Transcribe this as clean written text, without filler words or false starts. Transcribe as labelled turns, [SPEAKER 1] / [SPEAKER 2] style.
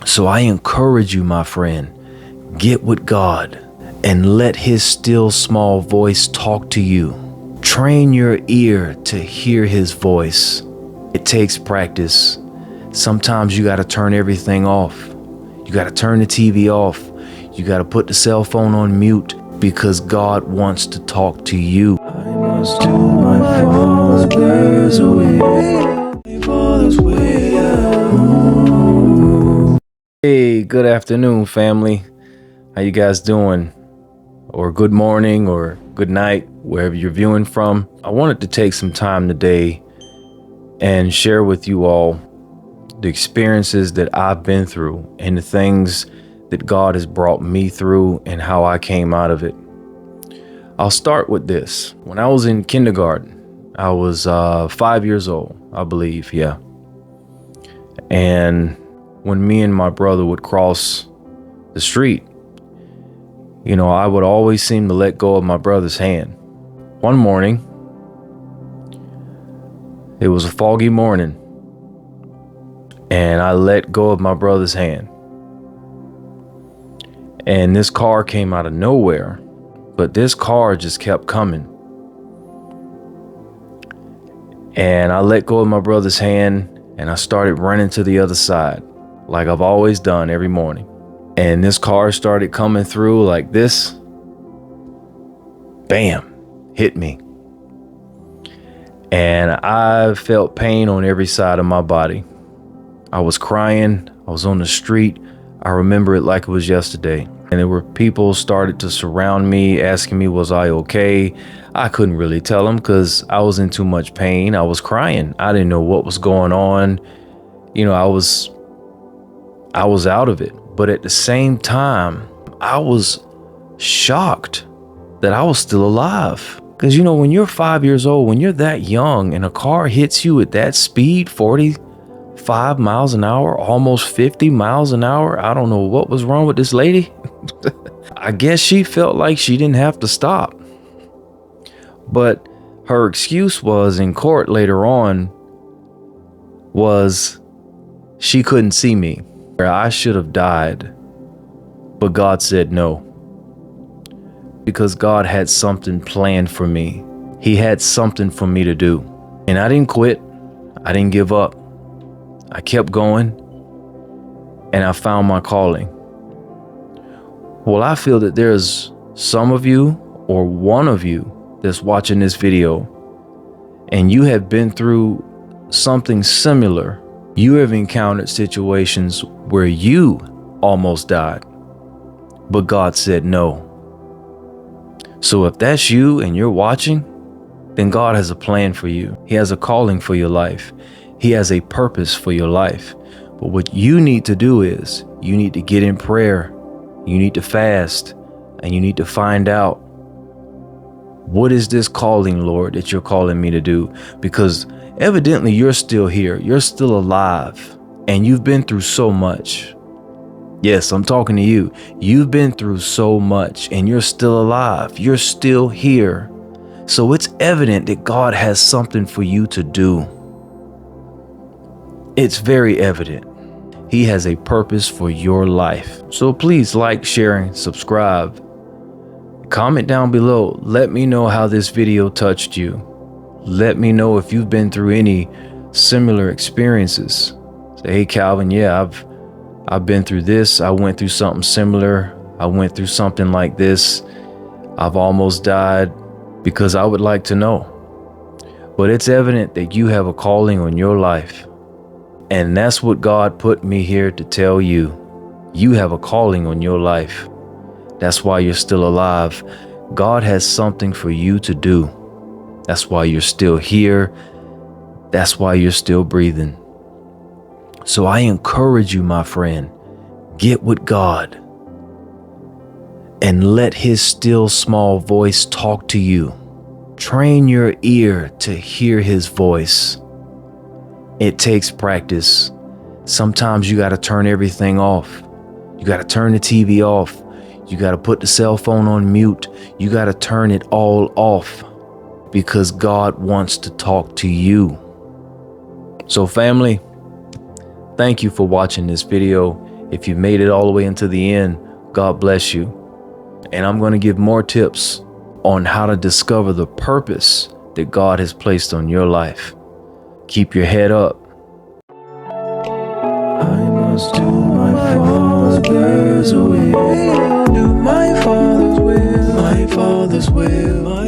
[SPEAKER 1] So I encourage you, my friend, get with God and let his still small voice talk to you. Train your ear to hear his voice. It takes practice. Sometimes you got to turn everything off. You got to turn the TV off. You got to put the cell phone on mute because God wants to talk to you. I must do my Father's way. Hey, good afternoon, family. How you guys doing? Or good morning or good night, wherever you're viewing from. I wanted to take some time today and share with you all the experiences that I've been through and the things that God has brought me through and how I came out of it. I'll start with this. When I was in kindergarten, I was 5 years old, I believe, yeah. And when me and my brother would cross the street, I would always seem to let go of my brother's hand. One morning, it was a foggy morning, and I let go of my brother's hand. And this car came out of nowhere, but this car just kept coming. And I let go of my brother's hand, and I started running to the other side, like I've always done every morning. And this car started coming through like this. Bam, hit me. And I felt pain on every side of my body. I was crying. I was on the street. I remember it like it was yesterday. And there were people started to surround me, asking me, was I okay? I couldn't really tell them because I was in too much pain. I was crying. I didn't know what was going on. I was out of it. But at the same time, I was shocked that I was still alive. Because, when you're 5 years old, when you're that young and a car hits you at that speed, 45 miles an hour, almost 50 miles an hour, I don't know what was wrong with this lady. I guess she felt like she didn't have to stop. But her excuse was in court later on was she couldn't see me. I should have died, but God said no. Because God had something planned for me. He had something for me to do. And I didn't quit. I didn't give up. I kept going, and I found my calling. Well, I feel that there's some of you or one of you that's watching this video, and you have been through something similar. You have encountered situations where you almost died, but God said no. So if that's you and you're watching, then God has a plan for you. He has a calling for your life. He has a purpose for your life. But what you need to do is you need to get in prayer. You need to fast, and you need to find out, what is this calling, Lord, that you're calling me to do? Because evidently you're still here. You're still alive, and you've been through so much. Yes, I'm talking to you. You've been through so much, and you're still alive. You're still here. So it's evident that God has something for you to do. It's very evident. He has a purpose for your life. So please like, share, and subscribe. Comment down below. Let me know how this video touched you. Let me know if you've been through any similar experiences. Say, hey, Calvin, yeah, I've been through this. I went through something similar. I went through something like this. I've almost died, because I would like to know. But it's evident that you have a calling on your life. And that's what God put me here to tell you. You have a calling on your life. That's why you're still alive. God has something for you to do. That's why you're still here. That's why you're still breathing. So I encourage you, my friend, get with God and let his still small voice talk to you. Train your ear to hear his voice. It takes practice. Sometimes you got to turn everything off. You got to turn the TV off. You got to put the cell phone on mute. You got to turn it all off because God wants to talk to you. So family, thank you for watching this video. If you made it all the way into the end, God bless you. And I'm going to give more tips on how to discover the purpose that God has placed on your life. Keep your head up. I must do my Father's will. Do my Father's will. My Father's will.